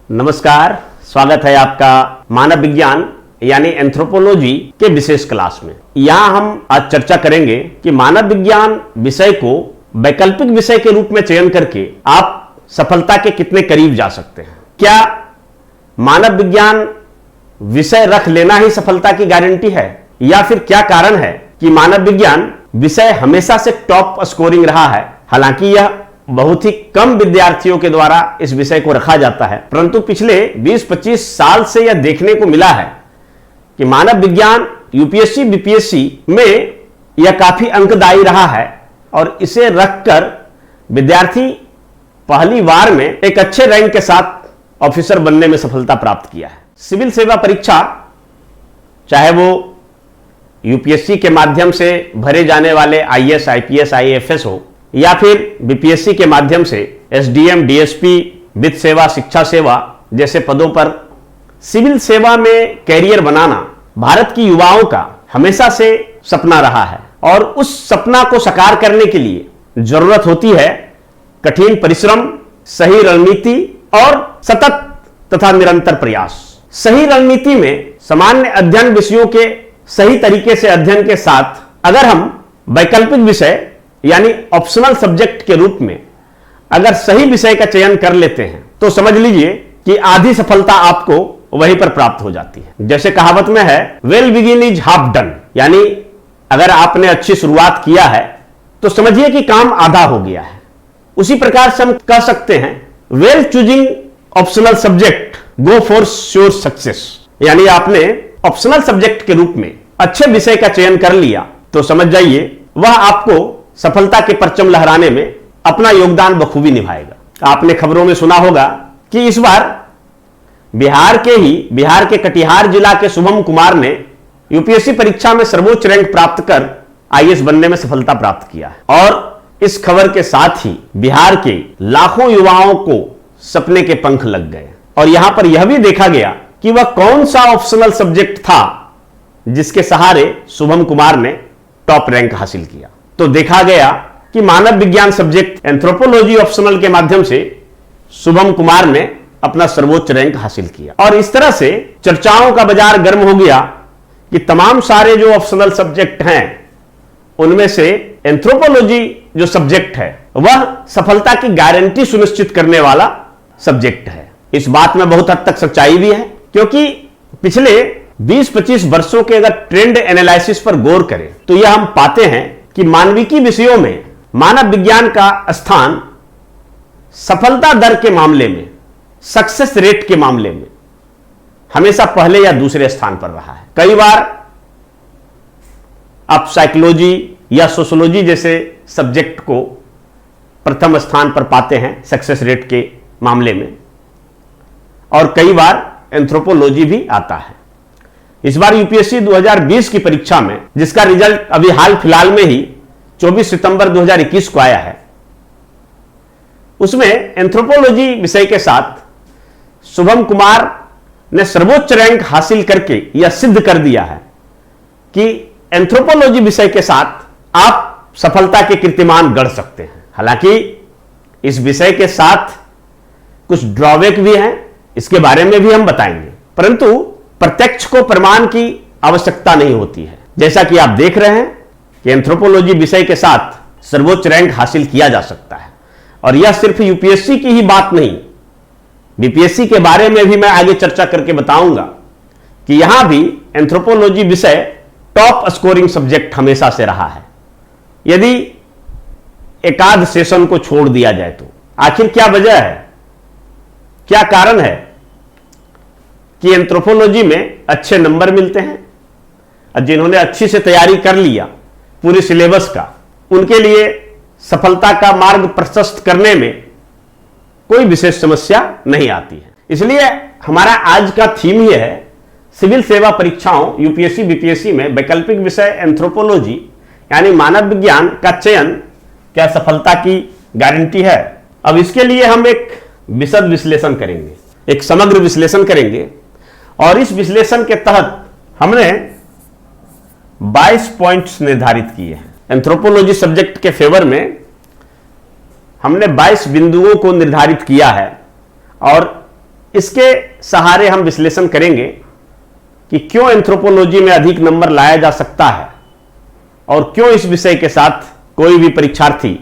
नमस्कार, स्वागत है आपका मानव विज्ञान यानी एंथ्रोपोलॉजी के विशेष क्लास में। यहाँ हम आज चर्चा करेंगे कि मानव विज्ञान विषय को वैकल्पिक विषय के रूप में चयन करके आप सफलता के कितने करीब जा सकते हैं। क्या मानव विज्ञान विषय रख लेना ही सफलता की गारंटी है, या फिर क्या कारण है कि मानव विज्ञान विषय हमेशा से टॉप स्कोरिंग रहा है। हालांकि यह बहुत ही कम विद्यार्थियों के द्वारा इस विषय को रखा जाता है, परंतु पिछले 20-25 साल से यह देखने को मिला है कि मानव विज्ञान यूपीएससी बीपीएससी में यह काफी अंकदायी रहा है और इसे रखकर विद्यार्थी पहली बार में एक अच्छे रैंक के साथ ऑफिसर बनने में सफलता प्राप्त किया है। सिविल सेवा परीक्षा, चाहे वो यूपीएससी के माध्यम से भरे जाने वाले आईएएस, आईपीएस, आईएफएस हो, या फिर बीपीएससी के माध्यम से एसडीएम, डीएसपी, वित्त सेवा, शिक्षा सेवा जैसे पदों पर सिविल सेवा में कैरियर बनाना भारत की युवाओं का हमेशा से सपना रहा है। और उस सपना को साकार करने के लिए जरूरत होती है कठिन परिश्रम, सही रणनीति और सतत तथा निरंतर प्रयास। सही रणनीति में सामान्य अध्ययन विषयों के सही तरीके से अध्ययन के साथ अगर हम वैकल्पिक विषय यानी ऑप्शनल सब्जेक्ट के रूप में अगर सही विषय का चयन कर लेते हैं तो समझ लीजिए कि आधी सफलता आपको वहीं पर प्राप्त हो जाती है। जैसे कहावत में है, well begin is half done, यानी अगर आपने अच्छी शुरुआत किया है तो समझिए कि काम आधा हो गया है। उसी प्रकार से हम कह सकते हैं, well choosing optional subject go for sure success, यानी आपने ऑप्शनल सब्जेक्ट के रूप में अच्छे विषय का चयन कर लिया तो समझ जाइए वह आपको सफलता के परचम लहराने में अपना योगदान बखूबी निभाएगा। आपने खबरों में सुना होगा कि इस बार बिहार के कटिहार जिला के शुभम कुमार ने यूपीएससी परीक्षा में सर्वोच्च रैंक प्राप्त कर आईएएस बनने में सफलता प्राप्त किया है। और इस खबर के साथ ही बिहार के लाखों युवाओं को सपने के पंख लग गए और यहां पर यह भी देखा गया कि वह कौन सा ऑप्शनल सब्जेक्ट था जिसके सहारे शुभम कुमार ने टॉप रैंक हासिल किया। तो देखा गया कि मानव विज्ञान सब्जेक्ट एंथ्रोपोलॉजी ऑप्शनल के माध्यम से शुभम कुमार ने अपना सर्वोच्च रैंक हासिल किया। और इस तरह से चर्चाओं का बाजार गर्म हो गया कि तमाम सारे जो ऑप्शनल सब्जेक्ट हैं उनमें से एंथ्रोपोलॉजी जो सब्जेक्ट है वह सफलता की गारंटी सुनिश्चित करने वाला सब्जेक्ट है। इस बात में बहुत हद तक सच्चाई भी है, क्योंकि पिछले 20-25 वर्षों के अगर ट्रेंड एनालिसिस पर गौर करें तो यह हम पाते हैं कि मानविकी विषयों में मानव विज्ञान का स्थान सफलता दर के मामले में, सक्सेस रेट के मामले में हमेशा पहले या दूसरे स्थान पर रहा है। कई बार आप साइकोलॉजी या सोशियोलॉजी जैसे सब्जेक्ट को प्रथम स्थान पर पाते हैं सक्सेस रेट के मामले में, और कई बार एंथ्रोपोलॉजी भी आता है। इस बार यूपीएससी 2020 की परीक्षा में, जिसका रिजल्ट अभी हाल फिलहाल में ही 24 सितंबर 2021 को आया है, उसमें एंथ्रोपोलॉजी विषय के साथ शुभम कुमार ने सर्वोच्च रैंक हासिल करके यह सिद्ध कर दिया है कि एंथ्रोपोलॉजी विषय के साथ आप सफलता के कीर्तिमान गढ़ सकते हैं। हालांकि इस विषय के साथ कुछ ड्रॉबैक भी हैं, इसके बारे में भी हम बताएंगे, परंतु प्रत्यक्ष को प्रमाण की आवश्यकता नहीं होती है। जैसा कि आप देख रहे हैं कि एंथ्रोपोलॉजी विषय के साथ सर्वोच्च रैंक हासिल किया जा सकता है। और यह सिर्फ यूपीएससी की ही बात नहीं, बीपीएससी के बारे में भी मैं आगे चर्चा करके बताऊंगा कि यहां भी एंथ्रोपोलॉजी विषय टॉप स्कोरिंग सब्जेक्ट हमेशा से रहा है। यदि एकाध सेशन को छोड़ दिया जाए तो आखिर क्या वजह है, क्या कारण है कि एंथ्रोपोलॉजी में अच्छे नंबर मिलते हैं? और जिन्होंने अच्छी से तैयारी कर लिया पूरे सिलेबस का, उनके लिए सफलता का मार्ग प्रशस्त करने में कोई विशेष समस्या नहीं आती है। इसलिए हमारा आज का थीम यह है, सिविल सेवा परीक्षाओं यूपीएससी बीपीएससी में वैकल्पिक विषय एंथ्रोपोलॉजी यानी मानव विज्ञान का चयन क्या सफलता की गारंटी है। अब इसके लिए हम एक विशद विश्लेषण करेंगे, एक समग्र विश्लेषण करेंगे, और इस विश्लेषण के तहत हमने 22 पॉइंट्स निर्धारित किए हैं। एंथ्रोपोलॉजी सब्जेक्ट के फेवर में हमने 22 बिंदुओं को निर्धारित किया है और इसके सहारे हम विश्लेषण करेंगे कि क्यों एंथ्रोपोलॉजी में अधिक नंबर लाया जा सकता है और क्यों इस विषय के साथ कोई भी परीक्षार्थी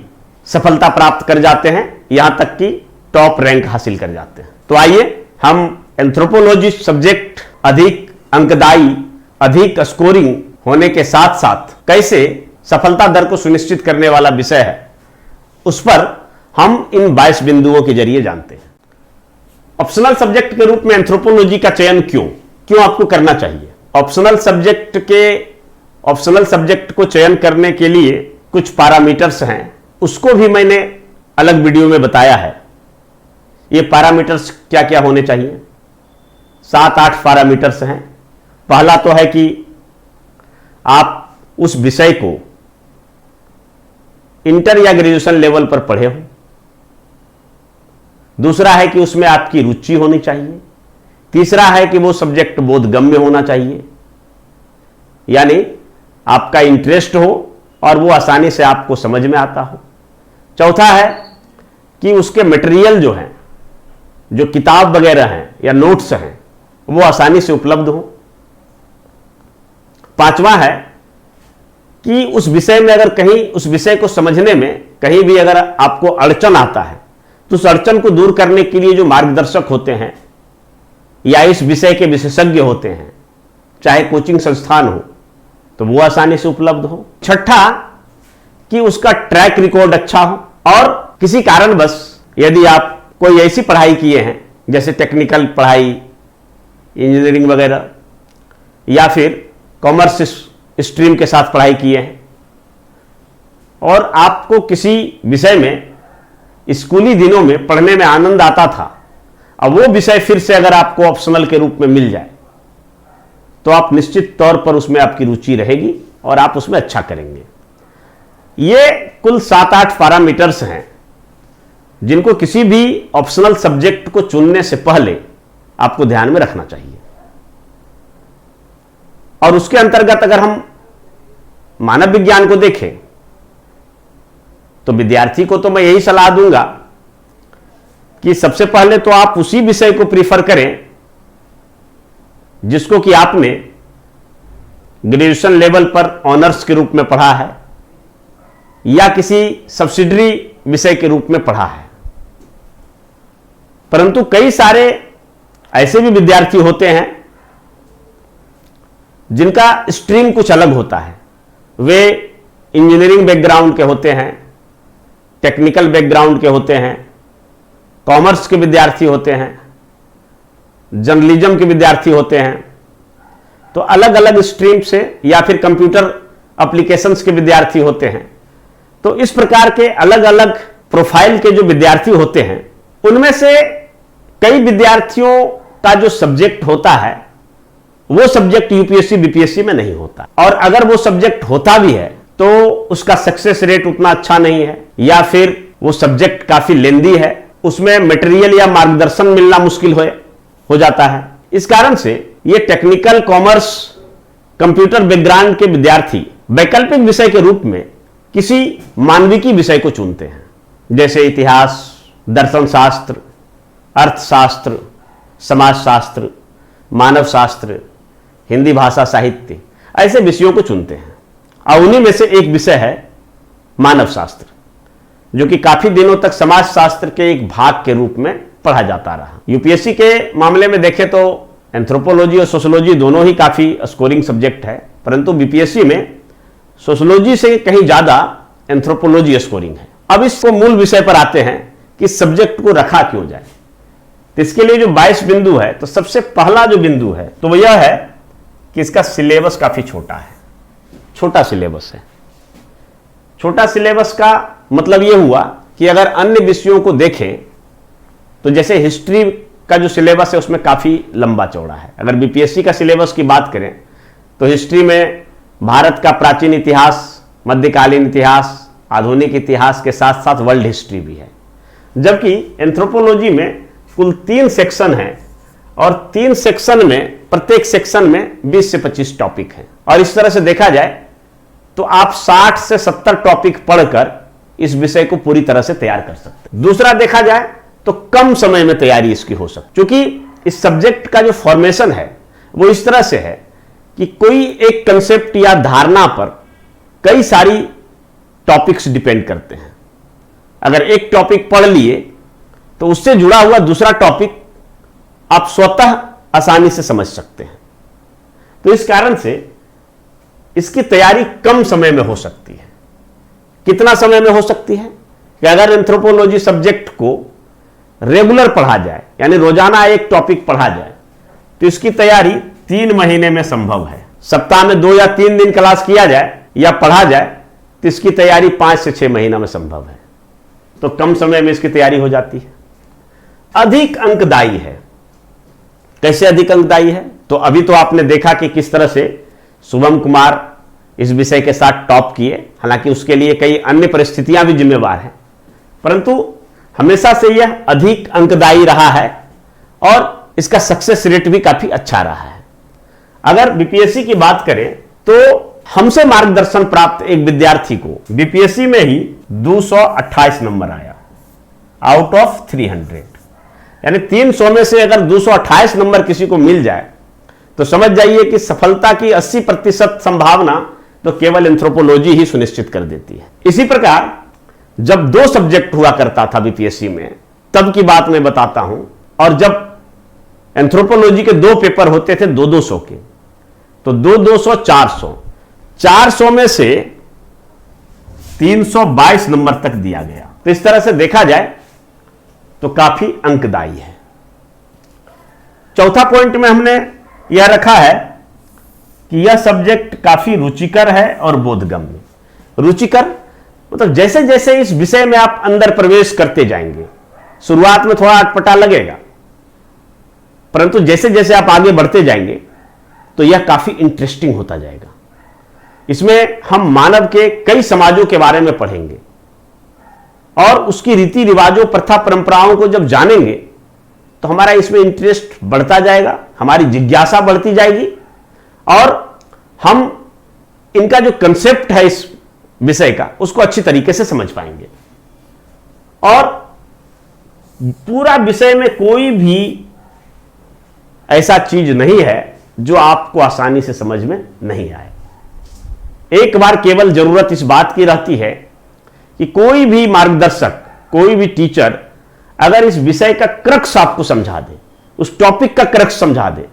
सफलता प्राप्त कर जाते हैं, यहां तक कि टॉप रैंक हासिल कर जाते हैं। तो आइए हम एंथ्रोपोलॉजी सब्जेक्ट अधिक अंकदायी, अधिक स्कोरिंग होने के साथ साथ कैसे सफलता दर को सुनिश्चित करने वाला विषय है, उस पर हम इन 22 बिंदुओं के जरिए जानते हैं। ऑप्शनल सब्जेक्ट के रूप में एंथ्रोपोलॉजी का चयन क्यों आपको करना चाहिए? ऑप्शनल सब्जेक्ट को चयन करने के लिए कुछ पैरामीटर्स हैं, उसको भी मैंने अलग वीडियो में बताया है। ये पैरामीटर्स क्या क्या होने चाहिए? 7-8 पैरामीटर्स हैं। पहला तो है कि आप उस विषय को इंटर या ग्रेजुएशन लेवल पर पढ़े हो। दूसरा है कि उसमें आपकी रुचि होनी चाहिए। तीसरा है कि वो सब्जेक्ट बोधगम्य होना चाहिए, यानी आपका इंटरेस्ट हो और वो आसानी से आपको समझ में आता हो। चौथा है कि उसके मटेरियल जो हैं, जो किताब वगैरह हैं या नोट्स हैं, वो आसानी से उपलब्ध हो। पांचवा है कि उस विषय में अगर कहीं उस विषय को समझने में कहीं भी अगर आपको अड़चन आता है तो उस अड़चन को दूर करने के लिए जो मार्गदर्शक होते हैं या इस विषय के विशेषज्ञ होते हैं, चाहे कोचिंग संस्थान हो, तो वो आसानी से उपलब्ध हो। छठा कि उसका ट्रैक रिकॉर्ड अच्छा हो और किसी कारणवश यदि आप कोई ऐसी पढ़ाई किए हैं जैसे टेक्निकल पढ़ाई, इंजीनियरिंग वगैरह, या फिर कॉमर्स स्ट्रीम के साथ पढ़ाई किए हैं और आपको किसी विषय में स्कूली दिनों में पढ़ने में आनंद आता था, अब वो विषय फिर से अगर आपको ऑप्शनल के रूप में मिल जाए तो आप निश्चित तौर पर उसमें आपकी रुचि रहेगी और आप उसमें अच्छा करेंगे। ये कुल 7-8 पैरामीटर्स हैं जिनको किसी भी ऑप्शनल सब्जेक्ट को चुनने से पहले आपको ध्यान में रखना चाहिए। और उसके अंतर्गत अगर हम मानव विज्ञान को देखें तो विद्यार्थी को तो मैं यही सलाह दूंगा कि सबसे पहले तो आप उसी विषय को प्रीफर करें जिसको कि आपने ग्रेजुएशन लेवल पर ऑनर्स के रूप में पढ़ा है या किसी सब्सिडरी विषय के रूप में पढ़ा है। परंतु कई सारे ऐसे भी विद्यार्थी होते हैं जिनका स्ट्रीम कुछ अलग होता है। वे इंजीनियरिंग बैकग्राउंड के होते हैं, टेक्निकल बैकग्राउंड के होते हैं, कॉमर्स के विद्यार्थी होते हैं, जर्नलिज्म के विद्यार्थी होते हैं। तो अलग अलग स्ट्रीम से, या फिर कंप्यूटर एप्लीकेशंस के विद्यार्थी होते हैं। तो इस प्रकार के अलग अलग प्रोफाइल के जो विद्यार्थी होते हैं, उनमें से कई विद्यार्थियों का जो सब्जेक्ट होता है वो सब्जेक्ट यूपीएससी बीपीएससी में नहीं होता, और अगर वो सब्जेक्ट होता भी है तो उसका सक्सेस रेट उतना अच्छा नहीं है, या फिर वो सब्जेक्ट काफी लेंदी है, उसमें मटेरियल या मार्गदर्शन मिलना मुश्किल हो जाता है। इस कारण से ये टेक्निकल, कॉमर्स, कंप्यूटर बैकग्राउंड के विद्यार्थी वैकल्पिक विषय के रूप में किसी मानविकी विषय को चुनते हैं, जैसे इतिहास, दर्शन शास्त्र, अर्थशास्त्र, समाजशास्त्र, मानव शास्त्र, हिंदी भाषा साहित्य, ऐसे विषयों को चुनते हैं। और उन्हीं में से एक विषय है मानव शास्त्र, जो कि काफी दिनों तक समाज शास्त्र के एक भाग के रूप में पढ़ा जाता रहा। यूपीएससी के मामले में देखें तो एंथ्रोपोलॉजी और सोशियोलॉजी दोनों ही काफी स्कोरिंग सब्जेक्ट है, परंतु बीपीएससी में सोशियोलॉजी से कहीं ज्यादा एंथ्रोपोलॉजी स्कोरिंग है। अब इसको मूल विषय पर आते हैं कि सब्जेक्ट को रखा क्यों जाए। तो इसके लिए जो 22 बिंदु है, तो सबसे पहला जो बिंदु है तो वो यह है कि इसका सिलेबस काफी छोटा है, छोटा सिलेबस है। छोटा सिलेबस का मतलब यह हुआ कि अगर अन्य विषयों को देखें तो जैसे हिस्ट्री का जो सिलेबस है उसमें काफी लंबा चौड़ा है। अगर बीपीएससी का सिलेबस की बात करें तो हिस्ट्री में भारत का प्राचीन इतिहास, मध्यकालीन इतिहास, आधुनिक इतिहास के साथ साथ वर्ल्ड हिस्ट्री भी है। जबकि एंथ्रोपोलॉजी में कुल 3 सेक्शन हैं और 3 सेक्शन में, प्रत्येक सेक्शन में 20 से 25 टॉपिक हैं। और इस तरह से देखा जाए तो आप 60 से 70 टॉपिक पढ़कर इस विषय को पूरी तरह से तैयार कर सकते हैं। दूसरा देखा जाए तो कम समय में तैयारी इसकी हो सकती, क्योंकि इस सब्जेक्ट का जो फॉर्मेशन है वो इस तरह से है कि कोई एक कंसेप्ट या धारणा पर कई सारी टॉपिक्स डिपेंड करते हैं। अगर एक टॉपिक पढ़ लिए तो उससे जुड़ा हुआ दूसरा टॉपिक आप स्वतः आसानी से समझ सकते हैं। तो इस कारण से इसकी तैयारी कम समय में हो सकती है। कितना समय में हो सकती है कि अगर एंथ्रोपोलॉजी सब्जेक्ट को रेगुलर पढ़ा जाए, यानी रोजाना एक टॉपिक पढ़ा जाए, तो इसकी तैयारी 3 महीने में संभव है। सप्ताह में 2 या 3 दिन क्लास किया जाए या पढ़ा जाए तो इसकी तैयारी 5 से 6 महीना में संभव है। तो कम समय में इसकी तैयारी हो जाती है। अधिक अंकदायी है। कैसे अधिक अंकदायी है? तो अभी तो आपने देखा कि किस तरह से शुभम कुमार इस विषय के साथ टॉप किए, हालांकि उसके लिए कई अन्य परिस्थितियां भी जिम्मेवार हैं, परंतु हमेशा से यह अधिक अंकदायी रहा है और इसका सक्सेस रेट भी काफी अच्छा रहा है। अगर बीपीएससी की बात करें तो हमसे मार्गदर्शन प्राप्त एक विद्यार्थी को बीपीएससी में ही 228 नंबर आया आउट ऑफ 300, यानी 300 में से अगर 228 नंबर किसी को मिल जाए तो समझ जाइए कि सफलता की 80% संभावना तो केवल एंथ्रोपोलॉजी ही सुनिश्चित कर देती है। इसी प्रकार जब 2 सब्जेक्ट हुआ करता था बीपीएससी में, तब की बात मैं बताता हूं, और जब एंथ्रोपोलॉजी के 2 पेपर होते थे 200 के, तो 200 400 में से 322 नंबर तक दिया गया। तो इस तरह से देखा जाए तो काफी अंकदायी है। चौथा पॉइंट में हमने यह रखा है कि यह सब्जेक्ट काफी रुचिकर है और बोधगम्य। रुचिकर मतलब जैसे जैसे इस विषय में आप अंदर प्रवेश करते जाएंगे, शुरुआत में थोड़ा अटपटा लगेगा, परंतु जैसे जैसे आप आगे बढ़ते जाएंगे तो यह काफी इंटरेस्टिंग होता जाएगा। इसमें हम मानव के कई समाजों के बारे में पढ़ेंगे और उसकी रीति रिवाजों, प्रथा परंपराओं को जब जानेंगे तो हमारा इसमें इंटरेस्ट बढ़ता जाएगा, हमारी जिज्ञासा बढ़ती जाएगी और हम इनका जो कंसेप्ट है इस विषय का उसको अच्छी तरीके से समझ पाएंगे। और पूरा विषय में कोई भी ऐसा चीज नहीं है जो आपको आसानी से समझ में नहीं आए। एक बार केवल जरूरत इस बात की रहती है कि कोई भी मार्गदर्शक, कोई भी टीचर अगर इस विषय का क्रक्स आपको समझा दे, उस टॉपिक का क्रक्स समझा दे,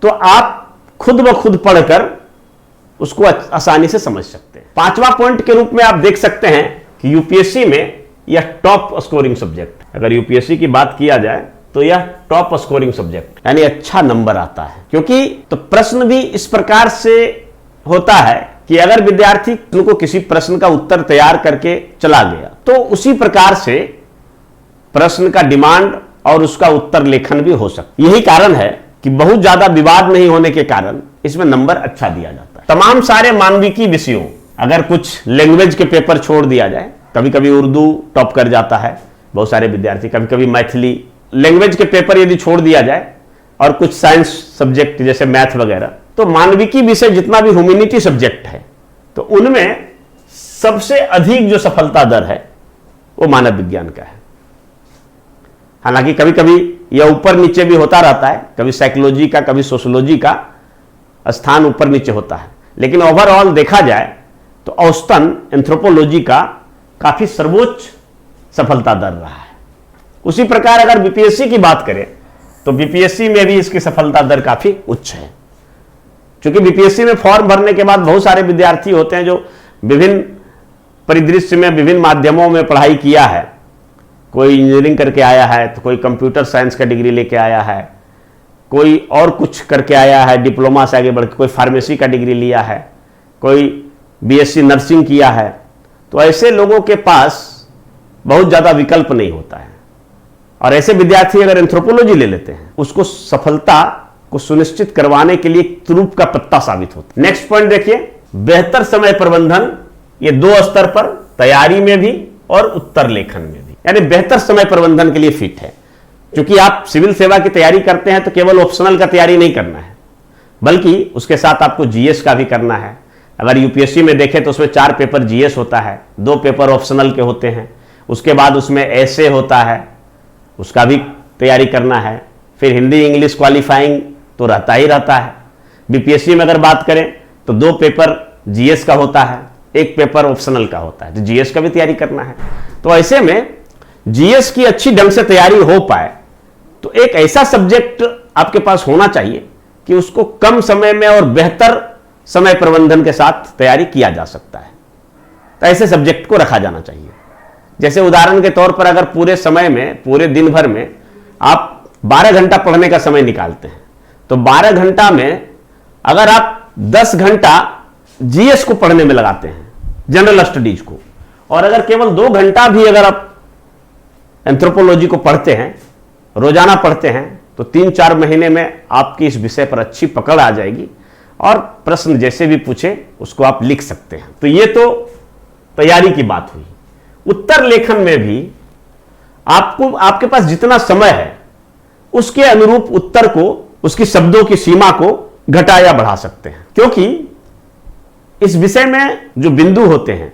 तो आप खुद ब खुद पढ़कर उसको आसानी से समझ सकते हैं। 5वां पॉइंट के रूप में आप देख सकते हैं कि यूपीएससी में यह टॉप स्कोरिंग सब्जेक्ट, अगर यूपीएससी की बात किया जाए तो यह टॉप स्कोरिंग सब्जेक्ट, यानी अच्छा नंबर आता है। क्योंकि तो प्रश्न भी इस प्रकार से होता है कि अगर विद्यार्थी को किसी प्रश्न का उत्तर तैयार करके चला गया तो उसी प्रकार से प्रश्न का डिमांड और उसका उत्तर लेखन भी हो सकता है। यही कारण है कि बहुत ज्यादा विवाद नहीं होने के कारण इसमें नंबर अच्छा दिया जाता है। तमाम सारे मानविकी विषयों, अगर कुछ लैंग्वेज के पेपर छोड़ दिया जाए, कभी कभी उर्दू टॉप कर जाता है बहुत सारे विद्यार्थी, कभी कभी मैथिली, लैंग्वेज के पेपर यदि छोड़ दिया जाए और कुछ साइंस सब्जेक्ट जैसे मैथ वगैरह, तो मानविकी विषय जितना भी ह्यूमैनिटी सब्जेक्ट है तो उनमें सबसे अधिक जो सफलता दर है वो मानव विज्ञान का है। हालांकि कभी कभी यह ऊपर नीचे भी होता रहता है, कभी साइकोलॉजी का, कभी सोशियोलॉजी का स्थान ऊपर नीचे होता है, लेकिन ओवरऑल देखा जाए तो औसतन एंथ्रोपोलॉजी का काफी सर्वोच्च सफलता दर रहा है। उसी प्रकार अगर बीपीएससी की बात करें तो बीपीएससी में भी इसकी सफलता दर काफी उच्च है, क्योंकि बीपीएससी में फॉर्म भरने के बाद बहुत सारे विद्यार्थी होते हैं जो विभिन्न परिदृश्य में, विभिन्न माध्यमों में पढ़ाई किया है। कोई इंजीनियरिंग करके आया है, तो कोई कंप्यूटर साइंस का डिग्री लेके आया है, कोई और कुछ करके आया है, डिप्लोमा से आगे बढ़ के कोई फार्मेसी का डिग्री लिया है, कोई बीएससी नर्सिंग किया है। तो ऐसे लोगों के पास बहुत ज़्यादा विकल्प नहीं होता है, और ऐसे विद्यार्थी अगर एंथ्रोपोलॉजी ले लेते हैं उसको सफलता को सुनिश्चित करवाने के लिए तुरुप का पत्ता साबित होता है। नेक्स्ट पॉइंट देखिए, बेहतर समय प्रबंधन। ये 2 स्तर पर, तैयारी में भी और उत्तर लेखन में भी, यानी बेहतर समय प्रबंधन के लिए फिट है। क्योंकि आप सिविल सेवा की तैयारी करते हैं तो केवल ऑप्शनल का तैयारी नहीं करना है, बल्कि उसके साथ आपको जीएस का भी करना है। अगर यूपीएससी में देखें तो उसमें 4 पेपर जीएस होता है, 2 पेपर ऑप्शनल के होते हैं, उसके बाद उसमें ऐसे होता है, उसका भी तैयारी करना है। फिर हिंदी इंग्लिश क्वालिफाइंग तो रहता ही रहता है। बीपीएससी में अगर बात करें तो 2 पेपर जीएस का होता है, 1 पेपर ऑप्शनल का होता है, तो जीएस का भी तैयारी करना है। तो ऐसे में जीएस की अच्छी ढंग से तैयारी हो पाए तो एक ऐसा सब्जेक्ट आपके पास होना चाहिए कि उसको कम समय में और बेहतर समय प्रबंधन के साथ तैयारी किया जा सकता है। तो ऐसे सब्जेक्ट को रखा जाना चाहिए। जैसे उदाहरण के तौर पर अगर पूरे समय में, पूरे दिन भर में आप 12 घंटा पढ़ने का समय निकालते हैं, तो 12 घंटा में अगर आप 10 घंटा जीएस को पढ़ने में लगाते हैं, जनरल स्टडीज को, और अगर केवल 2 घंटा भी अगर आप एंथ्रोपोलॉजी को पढ़ते हैं, रोजाना पढ़ते हैं, तो 3-4 महीने में आपकी इस विषय पर अच्छी पकड़ आ जाएगी और प्रश्न जैसे भी पूछे उसको आप लिख सकते हैं। तो ये तो तैयारी की बात हुई। उत्तर लेखन में भी आपको, आपके पास जितना समय है उसके अनुरूप उत्तर को, उसकी शब्दों की सीमा को घटा या बढ़ा सकते हैं, क्योंकि इस विषय में जो बिंदु होते हैं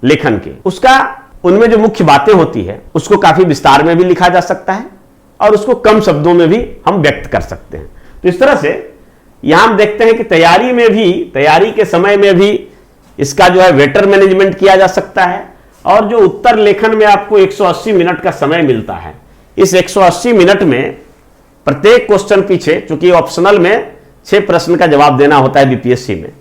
लेखन के, उसका, उनमें जो मुख्य बातें होती है उसको काफी विस्तार में भी लिखा जा सकता है और उसको कम शब्दों में भी हम व्यक्त कर सकते हैं। तो इस तरह से यहां हम देखते हैं कि तैयारी में भी, तैयारी के समय में भी इसका जो है वेटर मैनेजमेंट किया जा सकता है। और जो उत्तर लेखन में आपको 180 मिनट का समय मिलता है, इस 180 मिनट में प्रत्येक क्वेश्चन पीछे, चूंकि ऑप्शनल में 6 प्रश्न का जवाब देना होता है बीपीएससी में,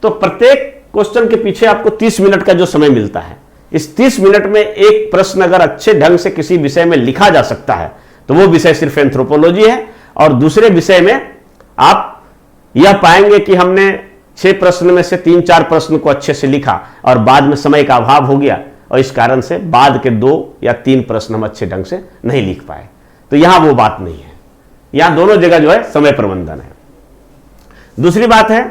तो प्रत्येक क्वेश्चन के पीछे आपको 30 मिनट का जो समय मिलता है, इस 30 मिनट में एक प्रश्न अगर अच्छे ढंग से किसी विषय में लिखा जा सकता है तो वो विषय सिर्फ एंथ्रोपोलॉजी है। और दूसरे विषय में आप यह पाएंगे कि हमने 6 प्रश्न में से 3-4 प्रश्न को अच्छे से लिखा और बाद में समय का अभाव हो गया और इस कारण से बाद के 2 या 3 प्रश्न हम अच्छे ढंग से नहीं लिख पाए। तो यहां वो बात नहीं है, यहां दोनों जगह जो है समय प्रबंधन है। दूसरी बात है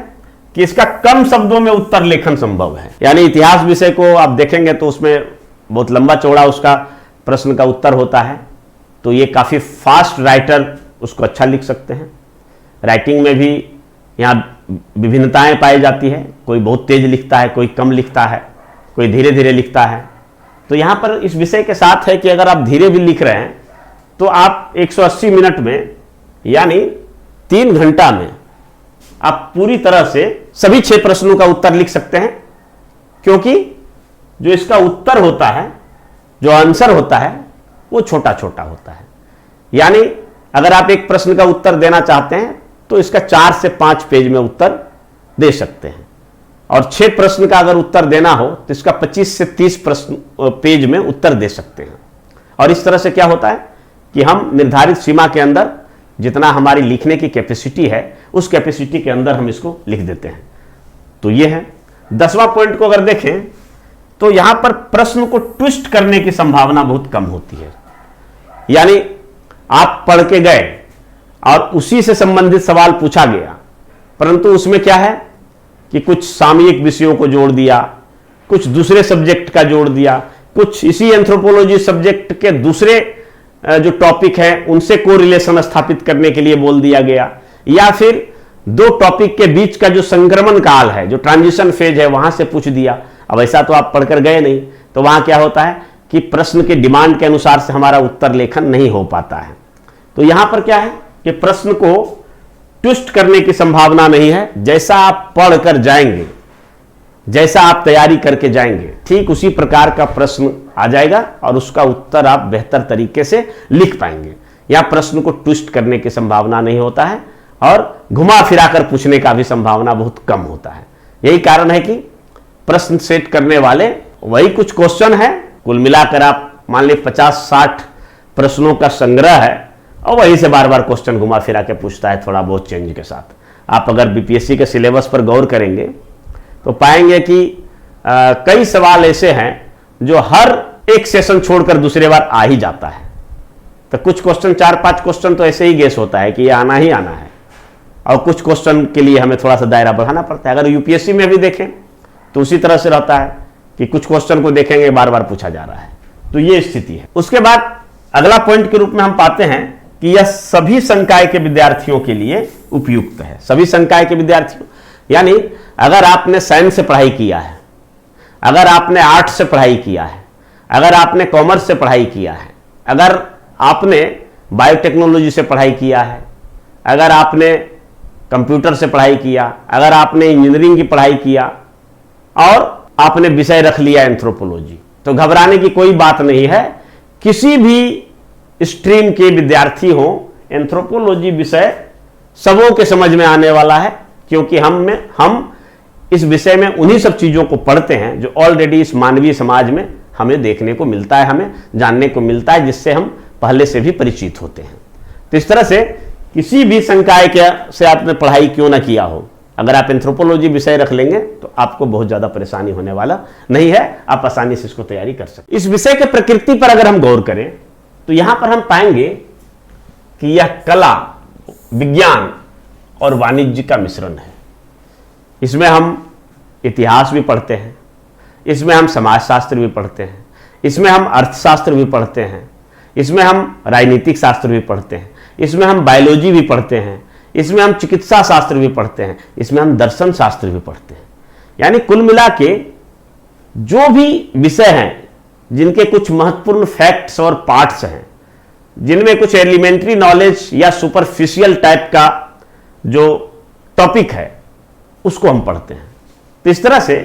कि इसका कम शब्दों में उत्तर लेखन संभव है। यानी इतिहास विषय को आप देखेंगे तो उसमें बहुत लंबा चौड़ा उसका प्रश्न का उत्तर होता है, तो ये काफी फास्ट राइटर उसको अच्छा लिख सकते हैं। राइटिंग में भी यहाँ विभिन्नताएं पाई जाती है, कोई बहुत तेज लिखता है, कोई कम लिखता है, कोई धीरे धीरे लिखता है। तो यहाँ पर इस विषय के साथ है कि अगर आप धीरे भी लिख रहे हैं तो आप 180 मिनट में यानी 3 घंटा में आप पूरी तरह से सभी 6 प्रश्नों का उत्तर लिख सकते हैं, क्योंकि जो इसका उत्तर होता है, जो आंसर होता है, वो छोटा छोटा होता है। यानी अगर आप एक प्रश्न का उत्तर देना चाहते हैं तो इसका 4 से 5 पेज में उत्तर दे सकते हैं, और 6 प्रश्न का अगर उत्तर देना हो तो इसका 25 से 30 पेज में उत्तर दे सकते हैं। और इस तरह से क्या होता है कि हम निर्धारित सीमा के अंदर जितना हमारी लिखने की कैपेसिटी है, उस कैपेसिटी के अंदर हम इसको लिख देते हैं। तो ये है 10वां पॉइंट को अगर देखें तो यहां पर प्रश्न को ट्विस्ट करने की संभावना बहुत कम होती है। यानी आप पढ़ के गए और उसी से संबंधित सवाल पूछा गया, परंतु उसमें क्या है कि कुछ सामयिक विषयों को जोड़ दिया, कुछ दूसरे सब्जेक्ट का जोड़ दिया, कुछ इसी एंथ्रोपोलॉजी सब्जेक्ट के दूसरे जो टॉपिक है उनसे कोरिलेशन स्थापित करने के लिए बोल दिया गया, या फिर 2 टॉपिक के बीच का जो संक्रमण काल है, जो ट्रांजिशन फेज है, वहां से पूछ दिया। अब ऐसा तो आप पढ़कर गए नहीं, तो वहां क्या होता है कि प्रश्न के डिमांड के अनुसार से हमारा उत्तर लेखन नहीं हो पाता है। तो यहां पर क्या है कि प्रश्न को ट्विस्ट करने की संभावना नहीं है। जैसा आप पढ़कर जाएंगे, जैसा आप तैयारी करके जाएंगे, ठीक उसी प्रकार का प्रश्न आ जाएगा और उसका उत्तर आप बेहतर तरीके से लिख पाएंगे। यहां प्रश्न को ट्विस्ट करने की संभावना नहीं होता है और घुमा फिराकर पूछने का भी संभावना बहुत कम होता है। यही कारण है कि प्रश्न सेट करने वाले वही कुछ क्वेश्चन है, कुल मिलाकर आप मान लीजिए 50-60 प्रश्नों का संग्रह है और वहीं से बार बार क्वेश्चन घुमा फिरा के पूछता है, थोड़ा बहुत चेंज के साथ। आप अगर बीपीएससी के सिलेबस पर गौर करेंगे तो पाएंगे कि कई सवाल ऐसे हैं जो हर एक सेशन छोड़कर दूसरे बार आ ही जाता है। तो कुछ क्वेश्चन, 4-5 क्वेश्चन तो ऐसे ही गेस होता है कि ये आना ही आना है, और कुछ क्वेश्चन के लिए हमें थोड़ा सा दायरा बढ़ाना पड़ता है। अगर यूपीएससी में भी देखें तो उसी तरह से रहता है कि कुछ क्वेश्चन को देखेंगे बार बार पूछा जा रहा है। तो ये स्थिति है। उसके बाद अगला पॉइंट के रूप में हम पाते हैं कि यह सभी संकाय के विद्यार्थियों के लिए उपयुक्त है। सभी संकाय के विद्यार्थियों यानी अगर आपने साइंस से पढ़ाई किया है, अगर आपने आर्ट्स से पढ़ाई किया है, अगर आपने कॉमर्स से पढ़ाई किया है, अगर आपने बायोटेक्नोलॉजी से पढ़ाई किया है, अगर आपने कंप्यूटर से पढ़ाई किया, अगर आपने इंजीनियरिंग की पढ़ाई किया और आपने विषय रख लिया एंथ्रोपोलॉजी, तो घबराने की कोई बात नहीं है। किसी भी स्ट्रीम के विद्यार्थी हो, एंथ्रोपोलॉजी विषय सबों के समझ में आने वाला है, क्योंकि हम इस विषय में उन्हीं सब चीजों को पढ़ते हैं जो ऑलरेडी इस मानवीय समाज में हमें देखने को मिलता है, हमें जानने को मिलता है, जिससे हम पहले से भी परिचित होते हैं। तो इस तरह से किसी भी संकाय से आपने पढ़ाई क्यों ना किया हो, अगर आप एंथ्रोपोलॉजी विषय रख लेंगे तो आपको बहुत ज्यादा परेशानी होने वाला नहीं है, आप आसानी से इसको तैयारी कर सकते। इस विषय के प्रकृति पर अगर हम गौर करें तो यहां पर हम पाएंगे कि यह कला, विज्ञान और वाणिज्य का मिश्रण है। इसमें हम इतिहास भी पढ़ते हैं, इसमें हम समाजशास्त्र भी पढ़ते हैं, इसमें हम अर्थशास्त्र भी पढ़ते हैं, इसमें हम राजनीतिक शास्त्र भी पढ़ते हैं, इसमें हम बायोलॉजी भी पढ़ते हैं, इसमें हम चिकित्सा शास्त्र भी पढ़ते हैं, इसमें हम दर्शन शास्त्र भी पढ़ते हैं। यानी कुल मिला के जो भी विषय हैं जिनके कुछ महत्वपूर्ण फैक्ट्स और पार्ट्स हैं, जिनमें कुछ एलिमेंट्री नॉलेज या सुपरफिशियल टाइप का जो टॉपिक है उसको हम पढ़ते हैं। तो इस तरह से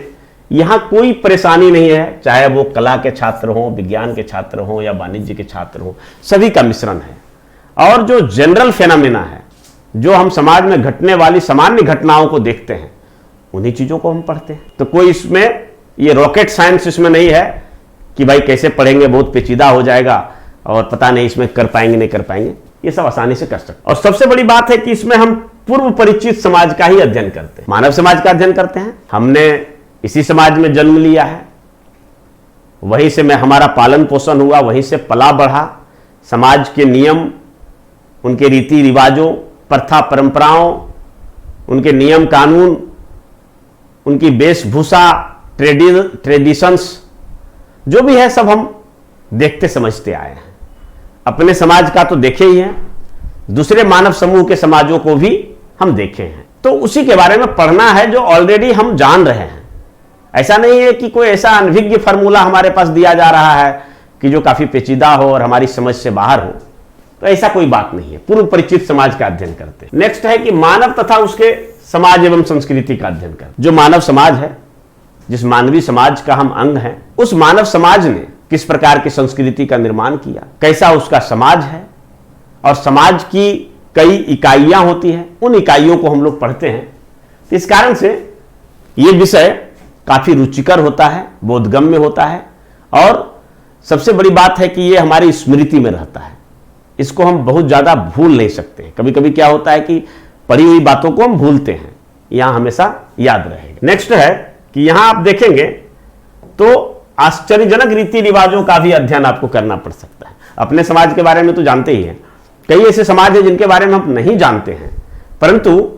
यहां कोई परेशानी नहीं है, चाहे वो कला के छात्र हों, विज्ञान के छात्र हों या वाणिज्य के छात्र हों, सभी का मिश्रण है। और जो जनरल फेनोमेना है, जो हम समाज में घटने वाली सामान्य घटनाओं को देखते हैं, उन्हीं चीजों को हम पढ़ते हैं। तो कोई इसमें ये रॉकेट साइंस इसमें नहीं है कि भाई कैसे पढ़ेंगे, बहुत पेचीदा हो जाएगा और पता नहीं इसमें कर पाएंगे नहीं कर पाएंगे, ये सब आसानी से कर सकते। और सबसे बड़ी बात है कि इसमें हम पूर्व परिचित समाज का ही अध्ययन करते हैं, मानव समाज का अध्ययन करते हैं। हमने इसी समाज में जन्म लिया है, वहीं से में हमारा पालन पोषण हुआ, वहीं से पला बढ़ा। समाज के नियम, उनके रीति रिवाजों, प्रथा परंपराओं, उनके नियम कानून, उनकी वेशभूषा, ट्रेडिशंस जो भी है सब हम देखते समझते आए हैं। अपने समाज का तो देखे ही हैं, दूसरे मानव समूह के समाजों को भी हम देखे हैं। तो उसी के बारे में पढ़ना है जो ऑलरेडी हम जान रहे हैं। ऐसा नहीं है कि कोई ऐसा अनभिज्ञ फार्मूला हमारे पास दिया जा रहा है कि जो काफी पेचीदा हो और हमारी समझ से बाहर हो, तो ऐसा कोई बात नहीं है। पूर्व परिचित समाज का अध्ययन करते हैं। नेक्स्ट है कि मानव तथा उसके समाज एवं संस्कृति का अध्ययन करते हैं। जो मानव समाज है, जिस मानवीय समाज का हम अंग हैं, उस मानव समाज ने किस प्रकार की संस्कृति का निर्माण किया, कैसा उसका समाज है, और समाज की कई इकाइयां होती हैं, उन इकाइयों को हम लोग पढ़ते हैं। तो इस कारण से ये विषय काफी रुचिकर होता है, बोधगम्य होता है, और सबसे बड़ी बात है कि ये हमारी स्मृति में रहता है। इसको हम बहुत ज्यादा भूल नहीं सकते। कभी कभी क्या होता है कि पढ़ी हुई बातों को हम भूलते हैं, यहां हमेशा याद रहेगा। नेक्स्ट है कि यहां आप देखेंगे तो आश्चर्यजनक रीति रिवाजों का भी अध्ययन आपको करना पड़ सकता है। अपने समाज के बारे में तो जानते ही हैं, कई ऐसे समाज हैं जिनके बारे में हम नहीं जानते हैं, परंतु